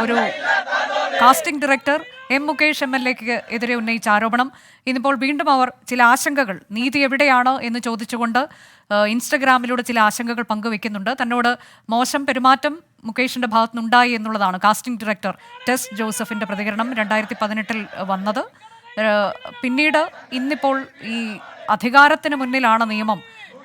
ഒരു casting director M Mukesh MLA-ക്ക് എതിരെ ഉന്നയിച്ച ആരോപണം. ഇന്നിപ്പോൾ വീണ്ടും അവർ ചില ആശങ്കകൾ, നീതി എവിടെയാണ് എന്ന് ചോദിച്ചുകൊണ്ട് ഇൻസ്റ്റഗ്രാമിലൂടെ ചില ആശങ്കകൾ പങ്കുവെക്കുന്നുണ്ട്. തന്നോട് മോശം പെരുമാറ്റം മുകേഷിന്റെ ഭാഗത്തുനിന്നുണ്ടായി എന്നുള്ളതാണ് കാസ്റ്റിംഗ് ഡയറക്ടർ ടെസ് ജോസഫിന്റെ പ്രതികരണം. 2018 വന്നത്. പിന്നീട് ഇന്നിപ്പോൾ ഈ അധികാരത്തിന് മുന്നിലാണ് നിയമം,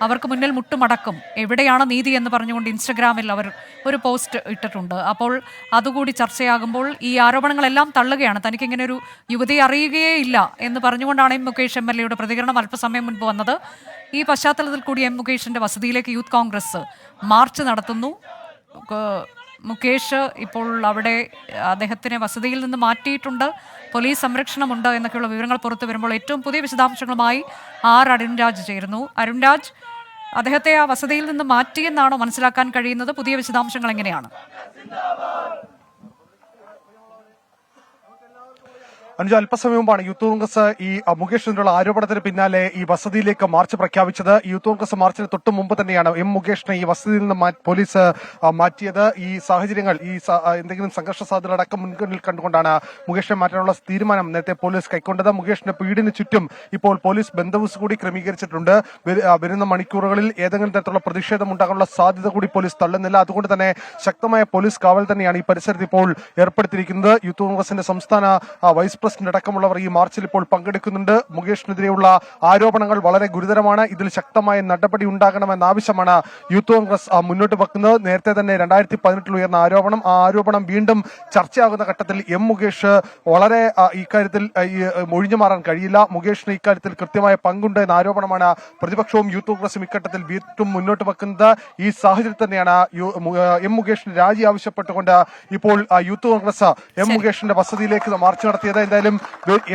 അവർക്ക് മുന്നിൽ മുട്ടുമടക്കും, എവിടെയാണ് നീതി എന്ന് പറഞ്ഞുകൊണ്ട് ഇൻസ്റ്റഗ്രാമിൽ അവർ ഒരു പോസ്റ്റ് ഇട്ടിട്ടുണ്ട്. അപ്പോൾ അതുകൂടി ചർച്ചയാകുമ്പോൾ ഈ ആരോപണങ്ങളെല്ലാം തള്ളുകയാണ്. തനിക്കിങ്ങനെ ഒരു യുവതിയെ അറിയുകയേ ഇല്ല എന്ന് പറഞ്ഞുകൊണ്ടാണ് എം മുകേഷ് MLA-യുടെ പ്രതികരണം അല്പസമയം മുൻപ് വന്നത്. ഈ പശ്ചാത്തലത്തിൽ കൂടി എം മുകേഷിന്റെ വസതിയിലേക്ക് യൂത്ത് കോൺഗ്രസ് മാർച്ച് നടത്തുന്നു. മുകേഷ് ഇപ്പോൾ അവിടെ അദ്ദേഹത്തിനെ വസതിയിൽ നിന്ന് മാറ്റിയിട്ടുണ്ട്, പോലീസ് സംരക്ഷണമുണ്ട് എന്നൊക്കെയുള്ള വിവരങ്ങൾ പുറത്തു വരുമ്പോൾ ഏറ്റവും പുതിയ വിശദാംശങ്ങളുമായി അരുൺരാജ് ചേരുന്നു. അരുൺരാജ്, അദ്ദേഹത്തെ ആ വസതിയിൽ നിന്ന് മാറ്റിയെന്നാണോ മനസ്സിലാക്കാൻ കഴിയുന്നത്? പുതിയ വിശദാംശങ്ങൾ എങ്ങനെയാണ്? അനുജ, അല്പസമയം മുമ്പാണ് യൂത്ത് കോൺഗ്രസ് ഈ മുകേഷിനുള്ള ആരോപണത്തിന് പിന്നാലെ ഈ വസതിയിലേക്ക് മാർച്ച് പ്രഖ്യാപിച്ചത്. യൂത്ത് കോൺഗ്രസ് മാർച്ചിന് തൊട്ട് മുമ്പ് തന്നെയാണ് എം മുകേഷിനെ ഈ വസതിയിൽ നിന്ന് പോലീസ് മാറ്റിയത്. ഈ സാഹചര്യങ്ങൾ, ഈ എന്തെങ്കിലും സംഘർഷ സാധ്യത അടക്കം മുൻകണ്ണിൽ കണ്ടുകൊണ്ടാണ് മുകേഷിനെ മാറ്റാനുള്ള തീരുമാനം നേരത്തെ പോലീസ് കൈക്കൊണ്ടത്. മുകേഷിന്റെ വീടിന് ചുറ്റും ഇപ്പോൾ പോലീസ് ബന്ദോബസ്ത് കൂടി ക്രമീകരിച്ചിട്ടുണ്ട്. വരുന്ന മണിക്കൂറുകളിൽ ഏതെങ്കിലും തരത്തിലുള്ള പ്രതിഷേധം ഉണ്ടാകാനുള്ള സാധ്യത കൂടി പോലീസ് തള്ളുന്നില്ല. അതുകൊണ്ട് തന്നെ ശക്തമായ പോലീസ് കാവൽ തന്നെയാണ് ഈ പരിസരത്ത് ഇപ്പോൾ ഏർപ്പെടുത്തിയിരിക്കുന്നത്. യൂത്ത് കോൺഗ്രസിന്റെ സംസ്ഥാന വൈസ് പ്രസിഡന്റ് അടക്കമുള്ളവർ ഈ മാർച്ചിൽ ഇപ്പോൾ പങ്കെടുക്കുന്നുണ്ട്. മുകേഷിനെതിരെയുള്ള ആരോപണങ്ങൾ വളരെ ഗുരുതരമാണ്. ഇതിൽ ശക്തമായ നടപടി ഉണ്ടാകണമെന്ന ആവശ്യമാണ് യൂത്ത് കോൺഗ്രസ് മുന്നോട്ട് വെക്കുന്നത്. നേരത്തെ തന്നെ 2018 ഉയർന്ന ആരോപണം, ആ ആരോപണം വീണ്ടും ചർച്ചയാകുന്ന ഘട്ടത്തിൽ എം മുകേഷ് വളരെ ഇക്കാര്യത്തിൽ ഒഴിഞ്ഞു മാറാൻ കഴിയില്ല. മുകേഷിന് ഇക്കാര്യത്തിൽ കൃത്യമായ പങ്കുണ്ട് എന്ന ആരോപണമാണ് പ്രതിപക്ഷവും യൂത്ത് കോൺഗ്രസും ഇഘട്ടത്തിൽ വീണ്ടും മുന്നോട്ട് വെക്കുന്നത്. ഈ സാഹചര്യത്തിൽ തന്നെയാണ് എം മുകേഷിന് രാജി ആവശ്യപ്പെട്ടുകൊണ്ട് ഇപ്പോൾ യൂത്ത് കോൺഗ്രസ് എം മുകേഷിന്റെ വസതിയിലേക്ക് മാർച്ച് നടത്തിയത്. എന്തായാലും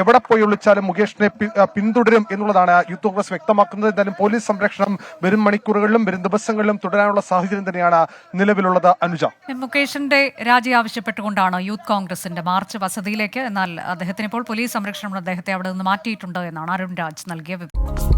എവിടെ പോയി ഒളിച്ചാലും മുകേഷിനെ പിന്തുടരും എന്നുള്ളതാണ് യൂത്ത് കോൺഗ്രസ് വ്യക്തമാക്കുന്നത്. എന്തായാലും പോലീസ് സംരക്ഷണം വരും മണിക്കൂറുകളിലും വരും ദിവസങ്ങളിലും തുടരാനുള്ള സാഹചര്യം തന്നെയാണ് നിലവിലുള്ളത്. അനുജ, മുകേഷിന്റെ രാജി ആവശ്യപ്പെട്ടുകൊണ്ടാണ് യൂത്ത് കോൺഗ്രസിന്റെ മാർച്ച് വസതിയിലേക്ക്. എന്നാൽ അദ്ദേഹത്തിന് ഇപ്പോൾ പോലീസ് സംരക്ഷണം അദ്ദേഹത്തെ അവിടെ നിന്ന് മാറ്റിയിട്ടുണ്ട് എന്നാണ് അരുൺരാജ് നൽകിയ വിവരം.